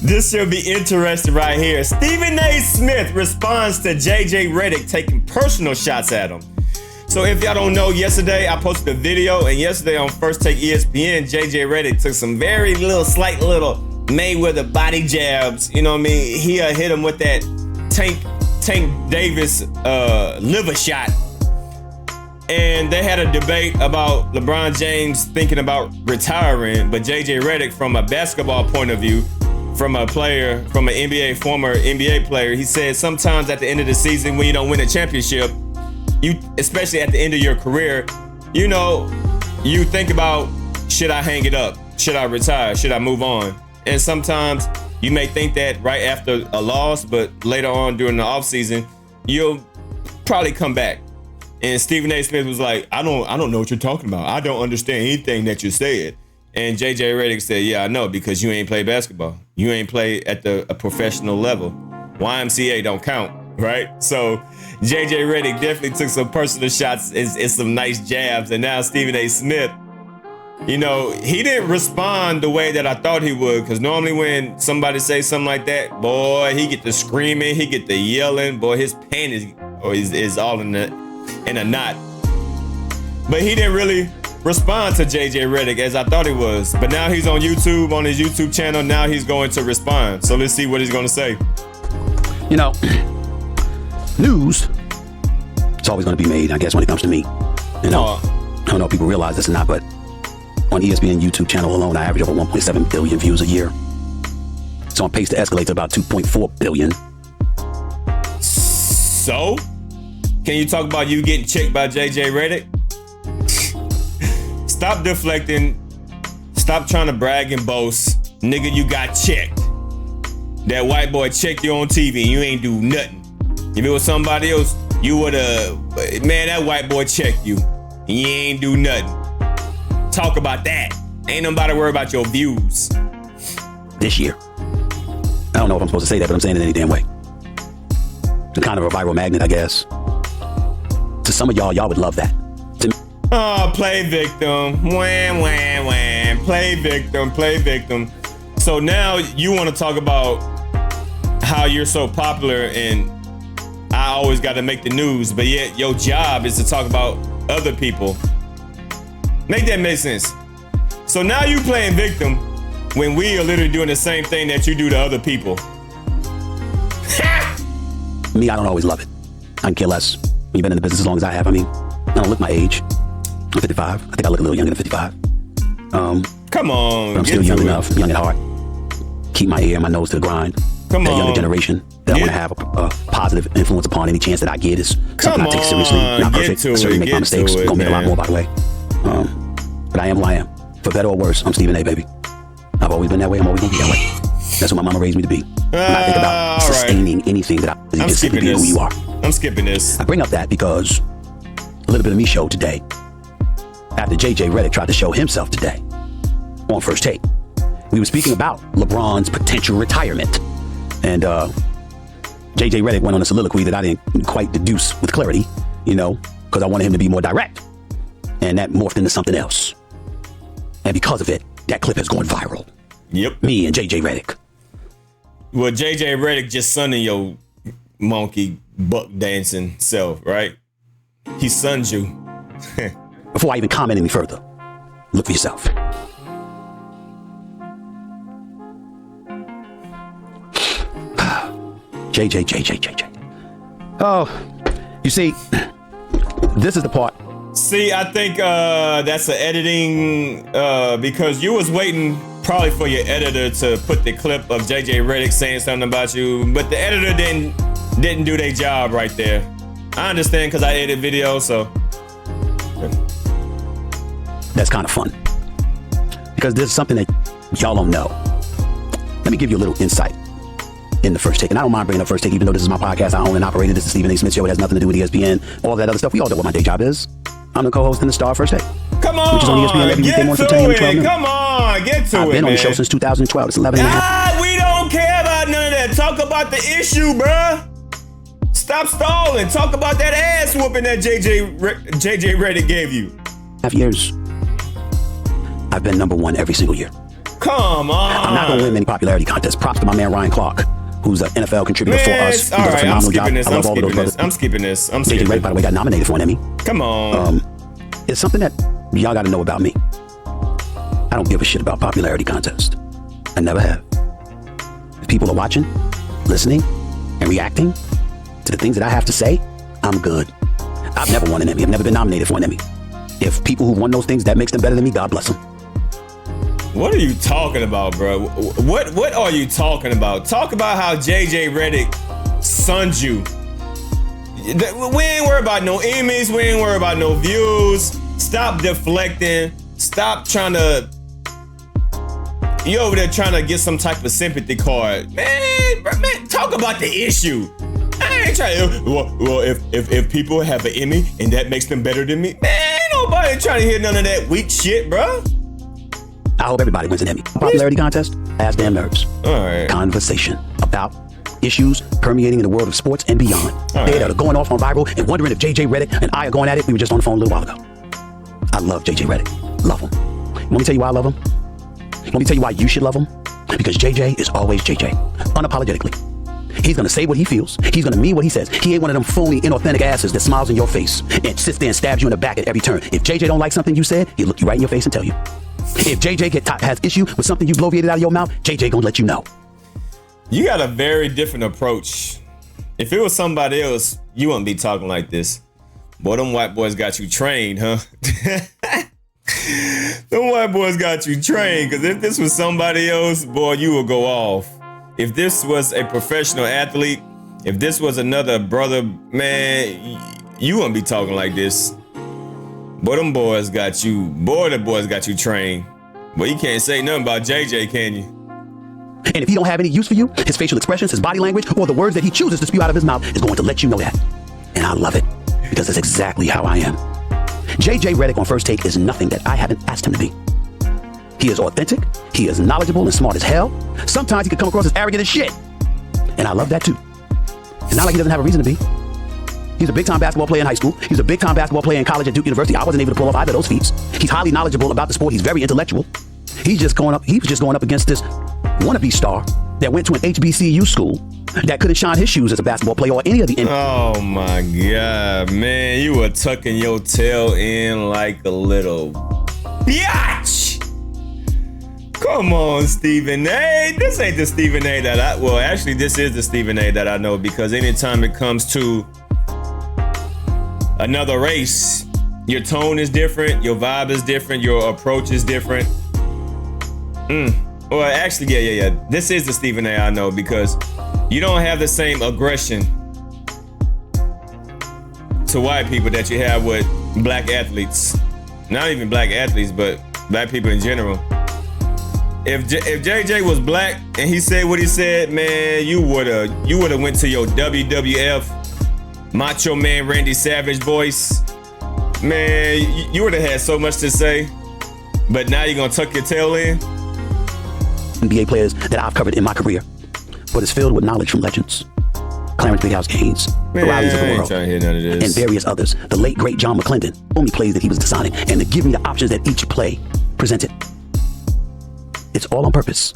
This should be interesting right here. Stephen A. Smith responds to JJ Reddick taking personal shots at him. So if y'all don't know, yesterday I posted a video, and yesterday on First Take ESPN, JJ Reddick took some very slight little Mayweather body jabs. You know what I mean? He hit him with that Tank Davis liver shot. And they had a debate about LeBron James thinking about retiring, but JJ Reddick, from a basketball point of view, from a player, from an former NBA player, he said sometimes at the end of the season when you don't win a championship, especially at the end of your career, you think about, should I hang it up? Should I retire? Should I move on? And sometimes you may think that right after a loss, but later on during the offseason, you'll probably come back. And Stephen A. Smith was like, I don't know what you're talking about. I don't understand anything that you said. And JJ Reddick said, yeah, I know, because you ain't play basketball. You ain't play at a professional level. YMCA don't count, right? So JJ Reddick definitely took some personal shots and some nice jabs. And now Stephen A. Smith, he didn't respond the way that I thought he would, because normally when somebody says something like that, boy, he get the screaming, he get the yelling, boy, his pen is all in a knot. But he didn't really respond to JJ Reddick as I thought he was. But now he's on YouTube, on his YouTube channel. Now he's going to respond. So let's see what he's going to say. News, it's always going to be made, I guess, when it comes to me. I don't know if people realize this or not, but on ESPN YouTube channel alone, I average over 1.7 billion views a year. It's on pace to escalate to about 2.4 billion. So, can you talk about you getting checked by JJ Reddick? Stop deflecting. Stop trying to brag and boast. Nigga, you got checked. That white boy checked you on TV and you ain't do nothing. If it was somebody else, you would've, man, that white boy checked you and you ain't do nothing. Talk about that. Ain't nobody worry about your views. This year. I don't know if I'm supposed to say that, but I'm saying it any damn way. It's kind of a viral magnet, I guess. To some of y'all would love that. Oh, play victim. Wham, wham, wham. Play victim. So now you want to talk about how you're so popular and I always got to make the news, but yet your job is to talk about other people. Make that make sense. So now you playing victim when we are literally doing the same thing that you do to other people. Me, I don't always love it. I can care less. When you've been in the business as long as I have, I don't look my age. I'm 55. I think I look a little younger than 55. Come on. But I'm still young enough, young at heart. Keep my ear and my nose to the grind. Come that on. Younger generation that I want to have a positive influence upon any chance that I get is something I take seriously. Not perfect. I certainly make my mistakes. Gonna make a lot more, by the way. But I am who I am. For better or worse, I'm Stephen A, baby. I've always been that way. I'm always gonna be that way. That's what my mama raised me to be. When I think about sustaining anything that I'm just simply be who you are. I'm skipping this. I bring up that because a little bit of me showed today. After JJ Reddick tried to show himself today on First Take, we were speaking about LeBron's potential retirement. And JJ Reddick went on a soliloquy that I didn't quite deduce with clarity, because I wanted him to be more direct. And that morphed into something else. And because of it, that clip has gone viral. Yep. Me and JJ Reddick. Well, JJ Reddick just sunning your monkey buck dancing self, right? He sunned you. Before I even comment any further, look for yourself. JJ. Oh, you see, this is the part. See, I think that's an editing because you was waiting probably for your editor to put the clip of JJ Reddick saying something about you, but the editor didn't do their job right there. I understand because I edit videos, so. That's kind of fun because there's something that y'all don't know. Let me give you a little insight in the First Take. And I don't mind bringing up First Take, even though this is my podcast. I own and operate it. This is Stephen A. Smith Show. It has nothing to do with ESPN, all that other stuff. We all know what my day job is. I'm the co-host and the star of First Take. Come on, which is on ESPN every weekday morning from 10 a.m. to 12 noon. Come on, get to it, I've been on the show since 2012. It's 11 and a half. We don't care about none of that. Talk about the issue, bruh. Stop stalling. Talk about that ass whooping that JJ Reddick gave you. 5 years. I've been number one every single year. Come on. I'm not going to win many popularity contests. Props to my man Ryan Clark, who's an NFL contributor for us. He does a phenomenal job. I love all of those brothers. I'm skipping this. JJ Reddick, by the way, got nominated for an Emmy. Come on. It's something that y'all got to know about me. I don't give a shit about popularity contests. I never have. If people are watching, listening, and reacting to the things that I have to say, I'm good. I've never won an Emmy. I've never been nominated for an Emmy. If people who won those things, that makes them better than me, God bless them. What are you talking about, bro? What are you talking about? Talk about how JJ Reddick sunned you. We ain't worried about no Emmys. We ain't worried about no views. Stop deflecting. Stop trying to... You over there trying to get some type of sympathy card. Man, talk about the issue. I ain't trying to... Well, if people have an Emmy and that makes them better than me, man, ain't nobody trying to hear none of that weak shit, bro. I hope everybody wins an Emmy. Popularity contest, ass damn nerves. All right. Conversation about issues permeating in the world of sports and beyond. They that are going off on viral and wondering if JJ Reddick and I are going at it. We were just on the phone a little while ago. I love JJ Reddick. Love him. Let me tell you why I love him. Let me tell you why you should love him. Because JJ is always JJ. Unapologetically. He's going to say what he feels. He's going to mean what he says. He ain't one of them phony, inauthentic asses that smiles in your face and sits there and stabs you in the back at every turn. If JJ don't like something you said, he'll look you right in your face and tell you. If JJ has issue with something you bloviated out of your mouth, JJ gonna let you know. You got a very different approach. If it was somebody else, you wouldn't be talking like this. Boy, them white boys got you trained, huh? Them white boys got you trained, because if this was somebody else, boy, you would go off. If this was a professional athlete, if this was another brother, man, you wouldn't be talking like this. Boy, them boys got you. Boy, the boys got you trained. But you can't say nothing about JJ, can you? And if he don't have any use for you, his facial expressions, his body language, or the words that he chooses to spew out of his mouth is going to let you know that. And I love it, because that's exactly how I am. JJ Reddick on First Take is nothing that I haven't asked him to be. He is authentic, he is knowledgeable and smart as hell. Sometimes he can come across as arrogant as shit. And I love that too. It's not like he doesn't have a reason to be. He's a big-time basketball player in high school. He's a big-time basketball player in college at Duke University. I wasn't able to pull off either of those feats. He's highly knowledgeable about the sport. He's very intellectual. He was just going up against this wannabe star that went to an HBCU school that couldn't shine his shoes as a basketball player or any of the... Oh my God, man. You were tucking your tail in like a little biatch. Come on, Stephen A. This ain't the Stephen A that actually, this is the Stephen A that I know, because anytime it comes to another race, your tone is different, your vibe is different, your approach is different. Well, actually, yeah. This is the Stephen A I know, because you don't have the same aggression to white people that you have with black athletes. Not even black athletes, but black people in general. If JJ was black and he said what he said, man, you would've went to your WWF Macho Man Randy Savage voice. Man, you would have had so much to say, but now you're gonna tuck your tail in? NBA players that I've covered in my career, but it's filled with knowledge from legends. Clarence Big House Gaines, the Rileys of the world, trying to hear none of this. And various others. The late, great John McClendon, only plays that he was designing, and to give me the options that each play presented. It's all on purpose.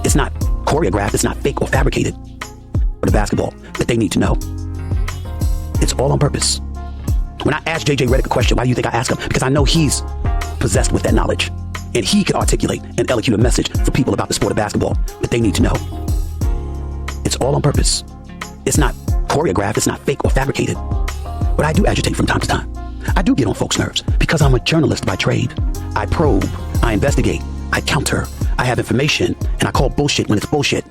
It's not choreographed, it's not fake or fabricated. For the basketball that they need to know. It's all on purpose. When I ask JJ Reddick a question, why do you think I ask him? Because I know he's possessed with that knowledge. And he can articulate and elocute a message for people about the sport of basketball that they need to know. It's all on purpose. It's not choreographed, it's not fake or fabricated. But I do agitate from time to time. I do get on folks' nerves because I'm a journalist by trade. I probe, I investigate, I counter, I have information, and I call bullshit when it's bullshit.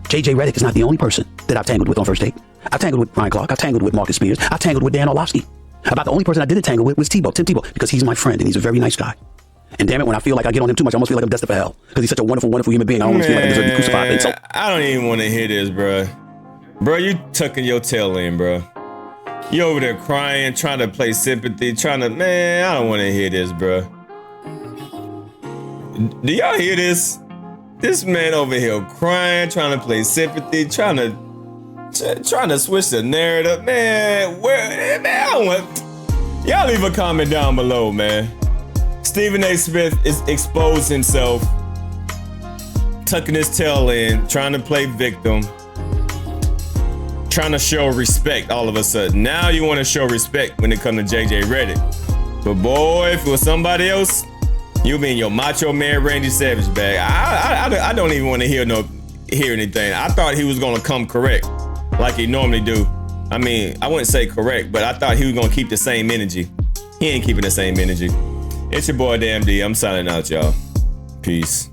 JJ Reddick is not the only person that I've tangled with on First Take. I've tangled with Ryan Clark, I've tangled with Marcus Spears, I've tangled with Dan Orlovsky. About the only person I didn't tangle with was Tim Tebow, because he's my friend and he's a very nice guy. And damn it, when I feel like I get on him too much, I almost feel like I'm destined for hell. Because he's such a wonderful, wonderful human being. I almost feel like I deserve to be crucified. And so, I don't even want to hear this, bro. Bro, you tucking your tail in, bro. You over there crying, trying to play sympathy, man, I don't want to hear this, bro. Do y'all hear this? This man over here crying, trying to play sympathy, trying to switch the narrative. Man, I don't want... Y'all leave a comment down below, man. Stephen A. Smith is exposed himself, tucking his tail in, trying to play victim, trying to show respect all of a sudden. Now you want to show respect when it comes to JJ Reddick. But boy, if it was somebody else, you be in your Macho Man Randy Savage bag. I don't even want to hear anything. I thought he was gonna come correct like he normally do. I mean, I wouldn't say correct, but I thought he was gonna keep the same energy. He ain't keeping the same energy. It's your boy Damn D. I'm signing out, y'all. Peace.